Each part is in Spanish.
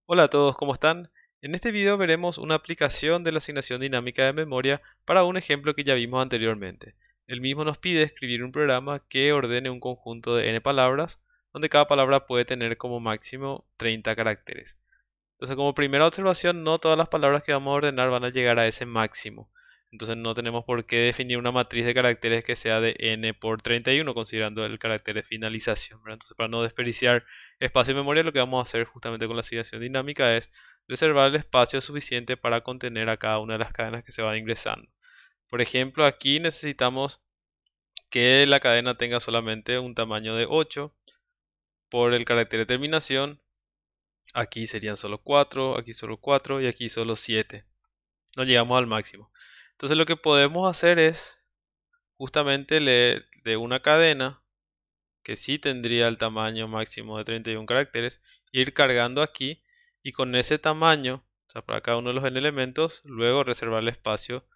Hola a todos, ¿cómo están? En este video veremos una aplicación de la asignación dinámica de memoria para un ejemplo que ya vimos anteriormente. El mismo nos pide escribir un programa que ordene un conjunto de n palabras, donde cada palabra puede tener como máximo 30 caracteres. Entonces, como primera observación, no todas las palabras que vamos a ordenar van a llegar a ese máximo. Entonces, no tenemos por qué definir una matriz de caracteres que sea de n por 31, considerando el carácter de finalización, ¿verdad? Entonces, para no desperdiciar espacio de memoria, lo que vamos a hacer justamente con la asignación dinámica es reservar el espacio suficiente para contener a cada una de las cadenas que se van ingresando. Por ejemplo, aquí necesitamos que la cadena tenga solamente un tamaño de 8 por el carácter de terminación. Aquí serían solo 4, aquí solo 4 y aquí solo 7. No llegamos al máximo. Entonces lo que podemos hacer es justamente leer de una cadena que sí tendría el tamaño máximo de 31 caracteres, ir cargando aquí y con ese tamaño, o sea, para cada uno de los n elementos, luego reservar el espacio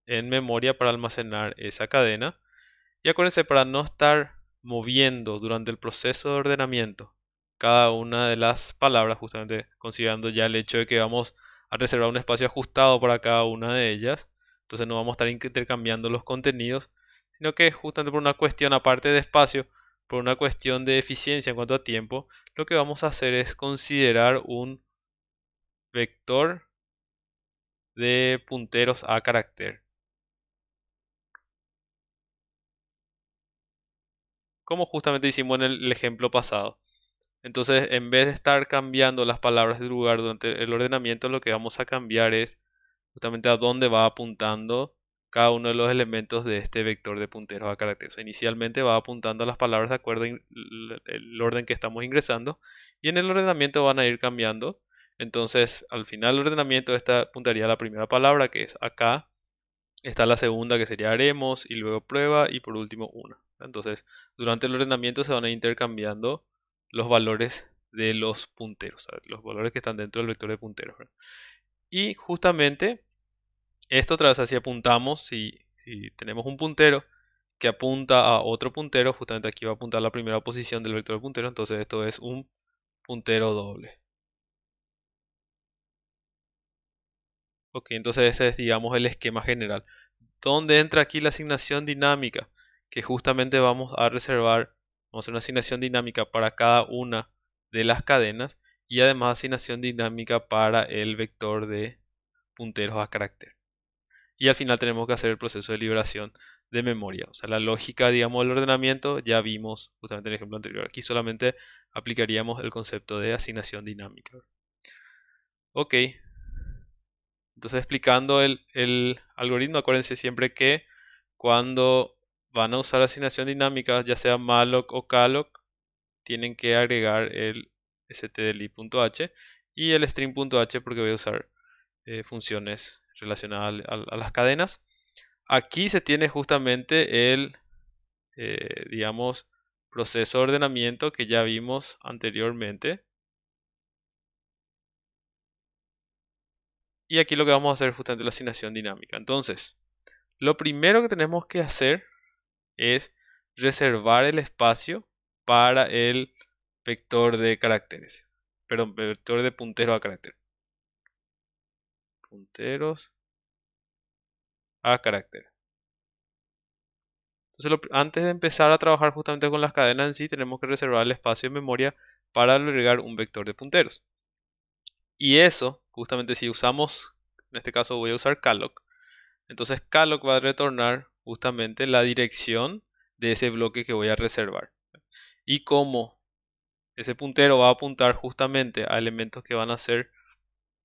en memoria para almacenar esa cadena. Y acuérdense, para no estar moviendo durante el proceso de ordenamiento cada una de las palabras, justamente considerando ya el hecho de que vamos a reservar un espacio ajustado para cada una de ellas, entonces no vamos a estar intercambiando los contenidos, sino que justamente por una cuestión aparte de espacio, por una cuestión de eficiencia en cuanto a tiempo, lo que vamos a hacer es considerar un vector de punteros a carácter, como justamente hicimos en el ejemplo pasado. Entonces, en vez de estar cambiando las palabras de lugar durante el ordenamiento, lo que vamos a cambiar es justamente a dónde va apuntando cada uno de los elementos de este vector de punteros a caracteres. O sea, inicialmente va apuntando a las palabras de acuerdo al orden que estamos ingresando y en el ordenamiento van a ir cambiando. Entonces, al final del ordenamiento, esta apuntaría a la primera palabra que es acá. Está la segunda que sería haremos y luego prueba y por último una. Entonces, durante el ordenamiento se van a ir intercambiando los valores de los punteros, ¿sabes? Los valores que están dentro del vector de punteros, ¿verdad? Y justamente esto otra vez así apuntamos, si tenemos un puntero que apunta a otro puntero, justamente aquí va a apuntar a la primera posición del vector de puntero, entonces esto es un puntero doble. Ok, entonces ese es, digamos, el esquema general. ¿Dónde entra aquí la asignación dinámica? Que justamente vamos a hacer una asignación dinámica para cada una de las cadenas y además asignación dinámica para el vector de punteros a carácter. Y al final tenemos que hacer el proceso de liberación de memoria. O sea, la lógica, digamos, del ordenamiento ya vimos justamente en el ejemplo anterior. Aquí solamente aplicaríamos el concepto de asignación dinámica. Ok, entonces explicando el algoritmo, acuérdense siempre que cuando van a usar asignación dinámica, ya sea malloc o calloc, tienen que agregar el stdli.h y el string.h porque voy a usar funciones relacionadas a las cadenas. Aquí se tiene justamente el, digamos, proceso de ordenamiento que ya vimos anteriormente. Y aquí lo que vamos a hacer es justamente la asignación dinámica. Entonces, lo primero que tenemos que hacer es reservar el espacio para el vector de caracteres. Perdón, vector de puntero a carácter. Punteros a carácter. Entonces, antes de empezar a trabajar justamente con las cadenas en sí, tenemos que reservar el espacio de memoria para agregar un vector de punteros. Y eso, justamente si usamos, en este caso voy a usar calloc, entonces calloc va a retornar justamente la dirección de ese bloque que voy a reservar. Y como ese puntero va a apuntar justamente a elementos que van a ser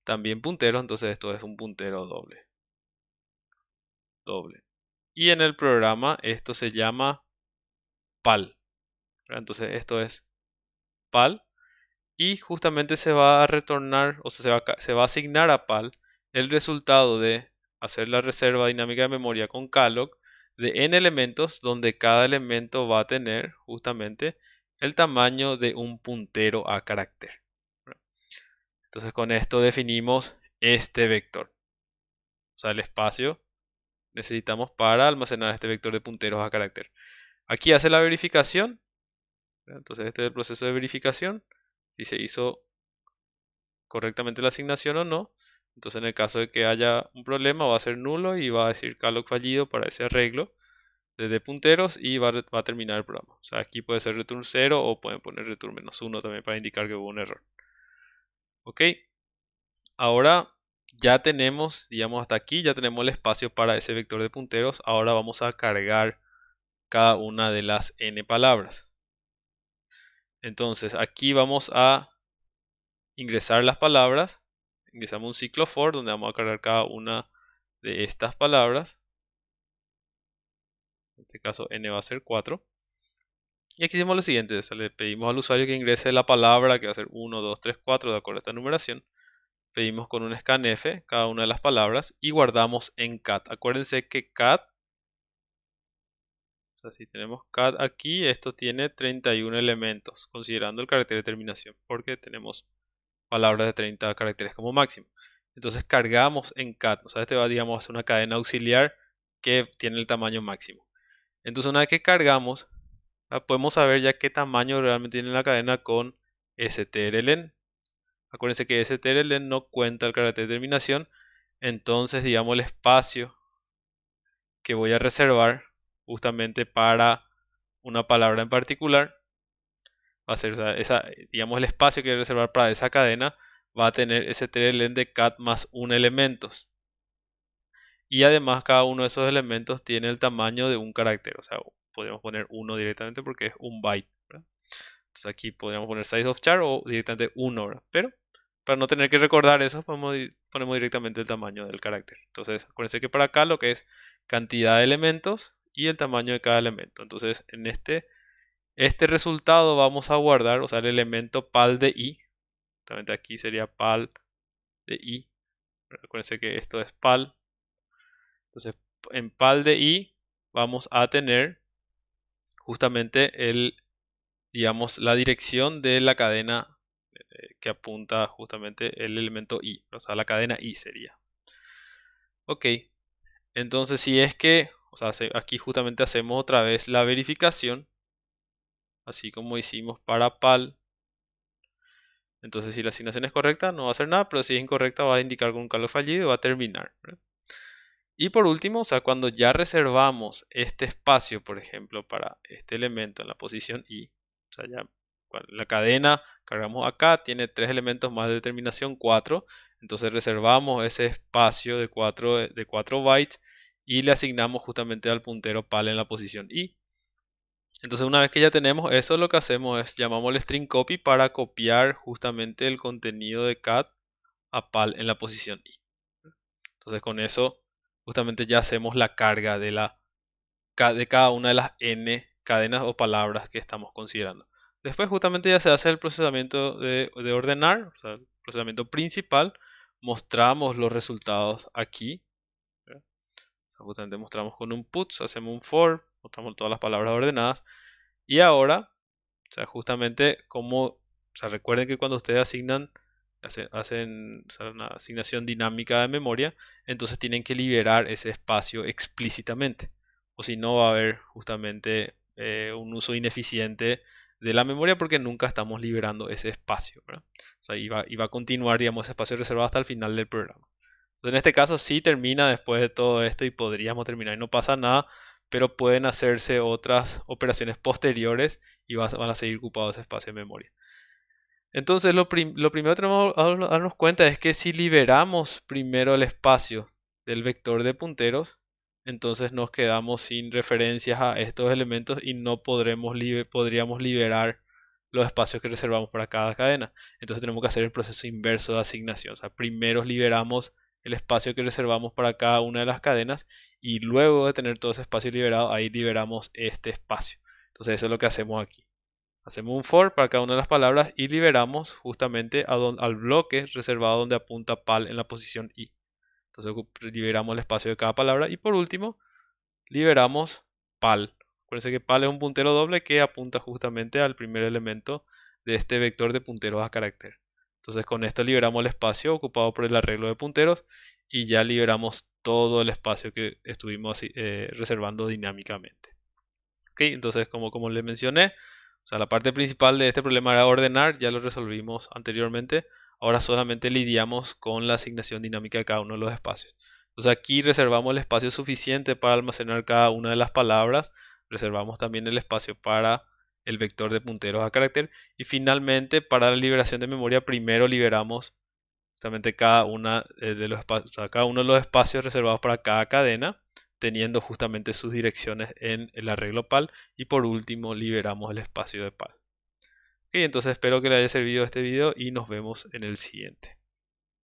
también punteros, entonces esto es un puntero doble. Doble. Y en el programa esto se llama pal. Entonces esto es pal. Y justamente se va a retornar, o sea, se va a asignar a pal el resultado de hacer la reserva dinámica de memoria con calloc de n elementos donde cada elemento va a tener justamente el tamaño de un puntero a carácter. Entonces con esto definimos este vector. O sea, el espacio necesitamos para almacenar este vector de punteros a carácter. Aquí hace la verificación. Entonces este es el proceso de verificación. Si se hizo correctamente la asignación o no. Entonces en el caso de que haya un problema va a ser nulo y va a decir calloc fallido para ese arreglo de punteros y va a terminar el programa. O sea, aquí puede ser return 0 o pueden poner return -1 también para indicar que hubo un error. Ok, ahora ya tenemos, digamos hasta aquí, ya tenemos el espacio para ese vector de punteros. Ahora vamos a cargar cada una de las n palabras. Entonces aquí vamos a ingresar las palabras. Ingresamos un ciclo for donde vamos a cargar cada una de estas palabras. En este caso n va a ser 4. Y aquí hicimos lo siguiente, o sea, le pedimos al usuario que ingrese la palabra, que va a ser 1, 2, 3, 4, de acuerdo a esta numeración. Pedimos con un scanf cada una de las palabras y guardamos en cat. Acuérdense que cat, o sea, si tenemos cat aquí, esto tiene 31 elementos, considerando el carácter de terminación, porque tenemos palabras de 30 caracteres como máximo. Entonces cargamos en cat, o sea, este va, digamos, a ser una cadena auxiliar que tiene el tamaño máximo. Entonces una vez que cargamos, podemos saber ya qué tamaño realmente tiene la cadena con strlen. Acuérdense que strlen no cuenta el carácter de terminación, entonces digamos el espacio que voy a reservar justamente para una palabra en particular va a ser, o sea, digamos el espacio que voy a reservar para esa cadena va a tener strlen de cat más un elementos. Y además cada uno de esos elementos tiene el tamaño de un carácter, o sea, podríamos poner 1 directamente porque es un byte, ¿verdad? Entonces aquí podríamos poner size of char o directamente 1, ¿verdad? Pero para no tener que recordar eso, ponemos directamente el tamaño del carácter. Entonces acuérdense que para acá lo que es cantidad de elementos y el tamaño de cada elemento. Entonces en este resultado vamos a guardar, o sea, el elemento pal de i. Justamente aquí sería pal de i. Acuérdense que esto es pal. Entonces en pal de i vamos a tener justamente digamos, la dirección de la cadena que apunta justamente el elemento i, o sea, la cadena i sería. Ok, entonces si es que, o sea, aquí justamente hacemos otra vez la verificación, así como hicimos para pal. Entonces si la asignación es correcta no va a hacer nada, pero si es incorrecta va a indicar con un calloc fallido y va a terminar, ¿verdad? Y por último, o sea, cuando ya reservamos este espacio, por ejemplo, para este elemento en la posición i, o sea, ya la cadena cargamos acá, tiene 3 elementos más de determinación 4, entonces reservamos ese espacio de 4 bytes y le asignamos justamente al puntero pal en la posición i. Entonces una vez que ya tenemos eso, lo que hacemos es llamamos el string copy para copiar justamente el contenido de cat a pal en la posición i. Entonces con eso justamente ya hacemos la carga de cada una de las n cadenas o palabras que estamos considerando. Después justamente ya se hace el procesamiento de ordenar, o sea, el procesamiento principal. Mostramos los resultados aquí, ¿verdad? O sea, justamente mostramos con un puts, hacemos un for, mostramos todas las palabras ordenadas. Y ahora, o sea, justamente como, o sea, recuerden que cuando ustedes hacen o sea, una asignación dinámica de memoria, entonces tienen que liberar ese espacio explícitamente. O si no, va a haber justamente un uso ineficiente de la memoria porque nunca estamos liberando ese espacio, ¿verdad? O sea, y va a continuar, digamos, ese espacio reservado hasta el final del programa. Entonces, en este caso sí termina después de todo esto y podríamos terminar y no pasa nada, pero pueden hacerse otras operaciones posteriores y van a seguir ocupados ese espacio de memoria. Entonces, lo primero que tenemos que darnos cuenta es que si liberamos primero el espacio del vector de punteros, entonces nos quedamos sin referencias a estos elementos y no podríamos liberar los espacios que reservamos para cada cadena. Entonces tenemos que hacer el proceso inverso de asignación. O sea, primero liberamos el espacio que reservamos para cada una de las cadenas y luego de tener todo ese espacio liberado, ahí liberamos este espacio. Entonces eso es lo que hacemos aquí. Hacemos un for para cada una de las palabras y liberamos justamente al bloque reservado donde apunta pal en la posición i. Entonces liberamos el espacio de cada palabra y por último liberamos pal. Acuérdense que pal es un puntero doble que apunta justamente al primer elemento de este vector de punteros a carácter. Entonces con esto liberamos el espacio ocupado por el arreglo de punteros y ya liberamos todo el espacio que estuvimos reservando dinámicamente. Ok, entonces como les mencioné, o sea, la parte principal de este problema era ordenar, ya lo resolvimos anteriormente. ahora solamente lidiamos con la asignación dinámica de cada uno de los espacios. Entonces aquí reservamos el espacio suficiente para almacenar cada una de las palabras, reservamos también el espacio para el vector de punteros a carácter y finalmente para la liberación de memoria primero liberamos justamente cada una de los espacios, o sea, cada uno de los espacios reservados para cada cadena, teniendo justamente sus direcciones en el arreglo PAL y por último liberamos el espacio de PAL. Ok, entonces espero que les haya servido este video y nos vemos en el siguiente.